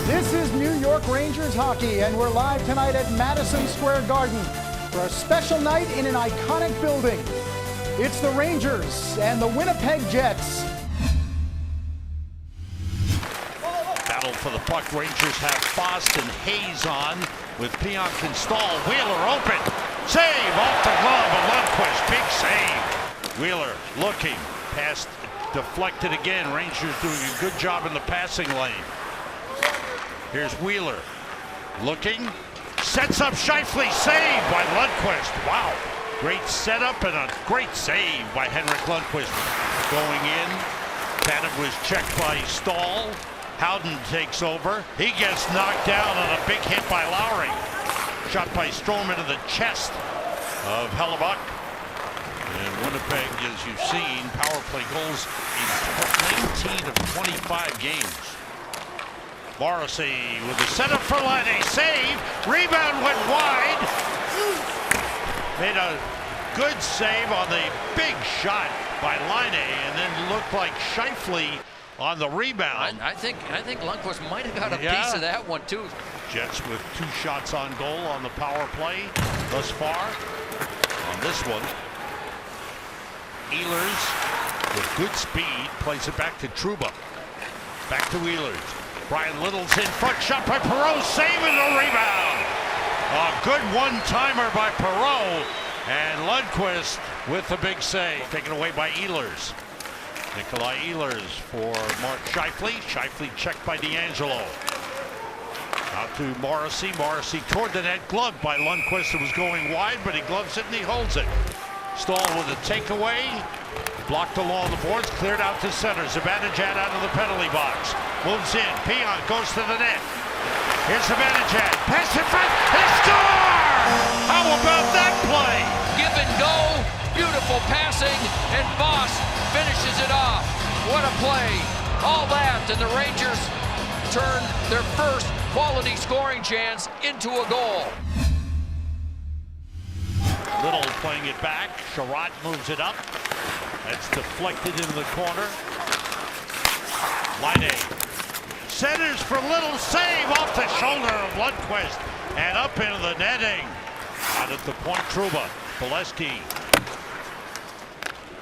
This is New York Rangers hockey, and we're live tonight at Madison Square Garden for a special night in an iconic building. It's the Rangers and the Winnipeg Jets. Battle for the puck. Rangers have Fost and Hayes on with Pionk and Stahl. Wheeler open. Save off the glove of Lundqvist. Big save. Wheeler looking. Pass deflected again. Rangers doing a good job in the passing lane. Here's Wheeler looking. Sets up Scheifele. Save by Lundqvist. Wow. Great setup and a great save by Henrik Lundqvist. Going in. Tanev was checked by Stahl. Howden takes over. He gets knocked down on a big hit by Lowry. Shot by Strome into the chest of Hellebuyck. And Winnipeg, as you've seen, power play goals in 19 of 25 games. Morrissey with the setup for Laine. Save. Rebound went wide. Made a good save on the big shot by Laine, and then looked like Scheifele on the rebound. I think Lundqvist might have got a piece of that one too. Jets with 2 shots on goal on the power play thus far. On this one, Ehlers with good speed plays it back to Trouba. Back to Ehlers. Brian Little's in front. Shot by Perreault. Saving the rebound. A good one-timer by Perreault. And Lundqvist with the big save. Taken away by Ehlers. Nikolai Ehlers for Mark Scheifele. Scheifele checked by DeAngelo. Out to Morrissey. Morrissey toward the net. Gloved by Lundqvist. It was going wide, but he gloves it and he holds it. Stahl with a takeaway. Blocked along the boards. Cleared out to center. Zibanejad out of the penalty box. Moves in. Pionk goes to the net. Here's Zibanejad. Pass in front. They score! How about that play? Give and go. Beautiful passing. And Voss finishes it off. What a play. All that, and the Rangers turn their first quality scoring chance into a goal. Little playing it back. Sherratt moves it up. That's deflected into the corner. Laine centers for Little. Save off the shoulder of Lundqvist and up into the netting. Out at the point, Trouba. Bolesky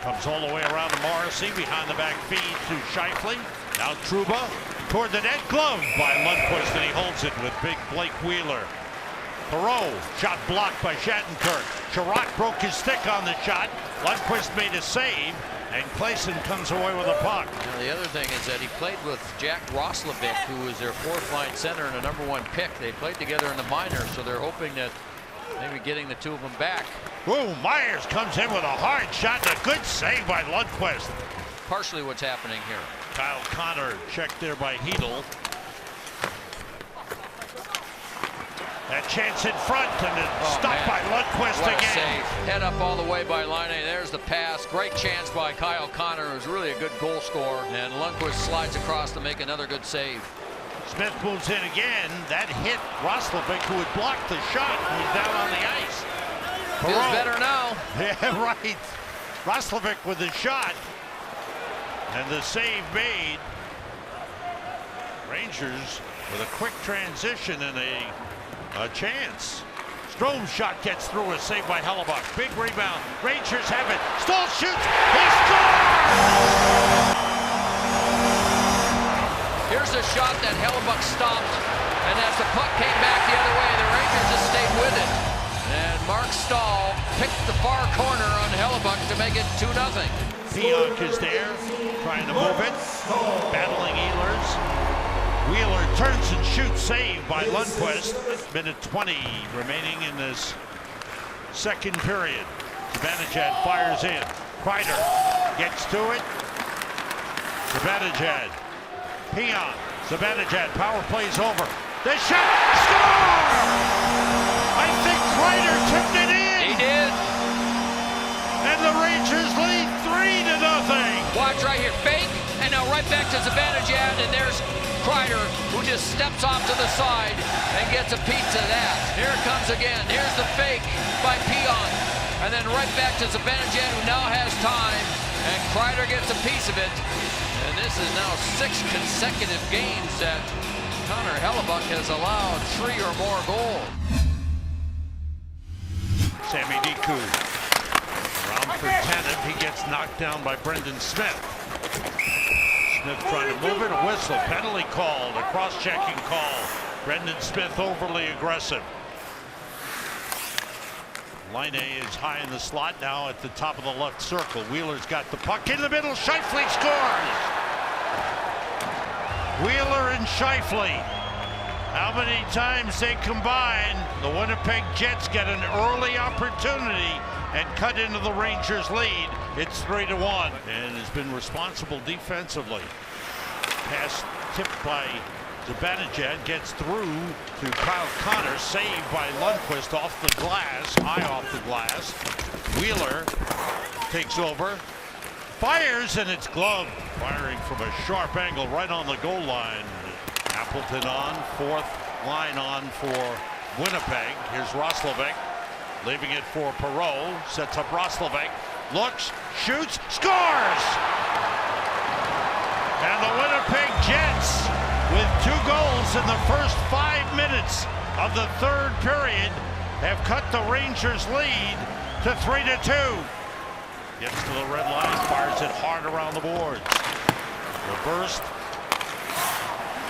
comes all the way around to Morrissey. Behind the back feed to Scheifele. Now Trouba toward the net. Gloved by Lundqvist, and he holds it with big Blake Wheeler. Perreault, shot blocked by Shattenkirk. Sherratt broke his stick on the shot. Lundqvist made a save, and Claesson comes away with a puck. Now, the other thing is that he played with Jack Roslovic, who was their 4th-line center and a #1 pick. They played together in the minors, so they're hoping that maybe getting the 2 of them back. Ooh, Myers comes in with a hard shot and a good save by Lundqvist. Partially what's happening here. Kyle Connor checked there by Hedl. That chance in front, and it's stopped by Lundqvist what again. Save. Head up all the way by Laine. There's the pass. Great chance by Kyle Connor, who's really a good goal scorer. And Lundqvist slides across to make another good save. Smith moves in again. That hit Roslovic, who had blocked the shot, who's down on the ice. Feels better now. Yeah, right. Roslovic with the shot. And the save made. Rangers with a quick transition and a chance. Strome's shot gets through, a save by Hellebuyck. Big rebound. Rangers have it. Stahl shoots. He scores! Here's a shot that Hellebuyck stopped. And as the puck came back the other way, the Rangers just stayed with it. And Mark Stahl picked the far corner on Hellebuyck to make it 2-0. Pionk is there, trying to move it. Battling Ehlers. Wheeler turns and shoots, saved by Lundqvist. Minute 20 remaining in this second period. Zibanejad fires in. Kreider gets to it. Zibanejad. Pionk. Zibanejad. Power plays over. The shot. Score! I think Kreider tipped it in. He did. And the Rangers lead 3-0. Watch right here. Fake. And now right back to Zibanejad. And there's Kreider, who just steps off to the side and gets a piece of that. Here it comes again. Here's the fake by Pionk. And then right back to Zibanejad, who now has time. And Kreider gets a piece of it. And this is now 6 consecutive games that Connor Hellebuyck has allowed 3 or more goals. Sammy Niku around for Tanev. He gets knocked down by Brendan Smith. Smith trying to move it. A whistle. Penalty called. A cross-checking call. Brendan Smith overly aggressive. Laine is high in the slot now at the top of the left circle. Wheeler's got the puck in the middle. Scheifele scores. Wheeler and Scheifele. How many times they combine? The Winnipeg Jets get an early opportunity and cut into the Rangers' lead. It's 3-1, and has been responsible defensively. Pass tipped by Zibanejad, gets through to Kyle Connor, saved by Lundqvist off the glass, high off the glass. Wheeler takes over, fires, and it's gloved. Firing from a sharp angle right on the goal line. Appleton on, fourth line on for Winnipeg. Here's Roslovic, leaving it for Perreault, sets up Roslovic, looks, shoots, scores! And the Winnipeg Jets, with 2 goals in the first 5 minutes of the third period, have cut the Rangers' lead to 3-2. Gets to the red line, fires it hard around the boards. Reversed.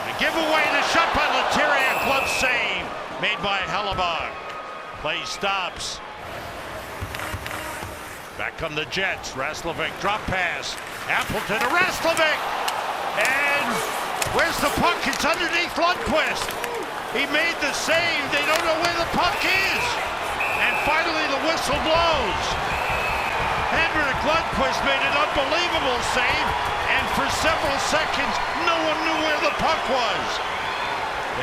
A giveaway, the shot by Lettieri, glove save made by Hellebuyck. Play stops. Back come the Jets. Roslovic drop pass. Appleton to Roslovic. And where's the puck? It's underneath Lundqvist. He made the save. They don't know where the puck is. And finally the whistle blows. Henrik Lundqvist made an unbelievable save. And for several seconds, no one knew where the puck was.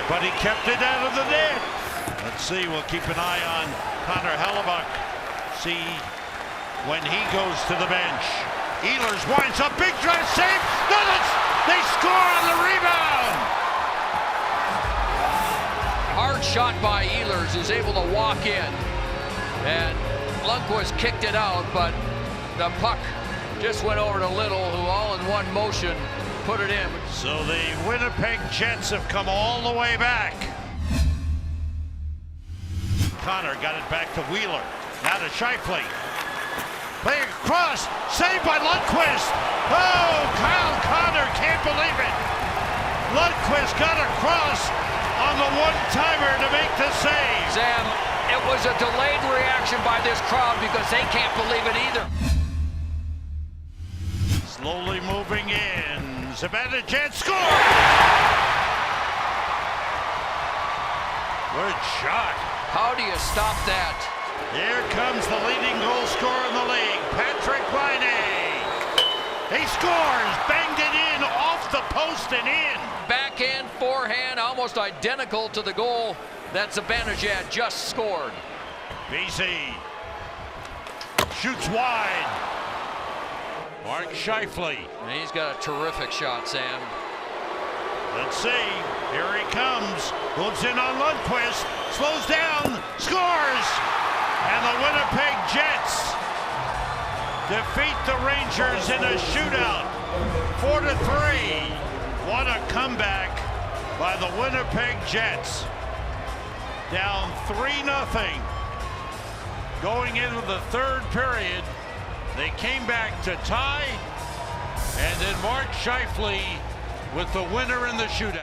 But he kept it out of the net. Let's see, we'll keep an eye on Connor Hellebuyck. See when he goes to the bench. Ehlers winds up, big drive, save. No, they score on the rebound. Hard shot by Ehlers, who's able to walk in. And Lundqvist kicked it out, but the puck just went over to Little, who all in one motion put it in. So the Winnipeg Jets have come all the way back. Connor got it back to Wheeler. Now to Scheifele. Playing across. Saved by Lundqvist. Oh, Kyle Connor can't believe it. Lundqvist got across on the one-timer to make the save. Sam, it was a delayed reaction by this crowd because they can't believe it either. Slowly moving in. Zibanejad scores! Good shot. How do you stop that? Here comes the leading goal scorer in the league, Patrik Laine. He scores, banged it in, off the post and in. Backhand, forehand, almost identical to the goal that Zibanejad just scored. BC shoots wide. Mark Scheifele. And he's got a terrific shot, Sam. Let's see. Here he comes. Moves in on Lundqvist. Slows down. Scores! And the Winnipeg Jets defeat the Rangers in a shootout. 4-3. What a comeback by the Winnipeg Jets. Down 3-0. Going into the third period, they came back to tie. And then Mark Scheifele with the winner in the shootout.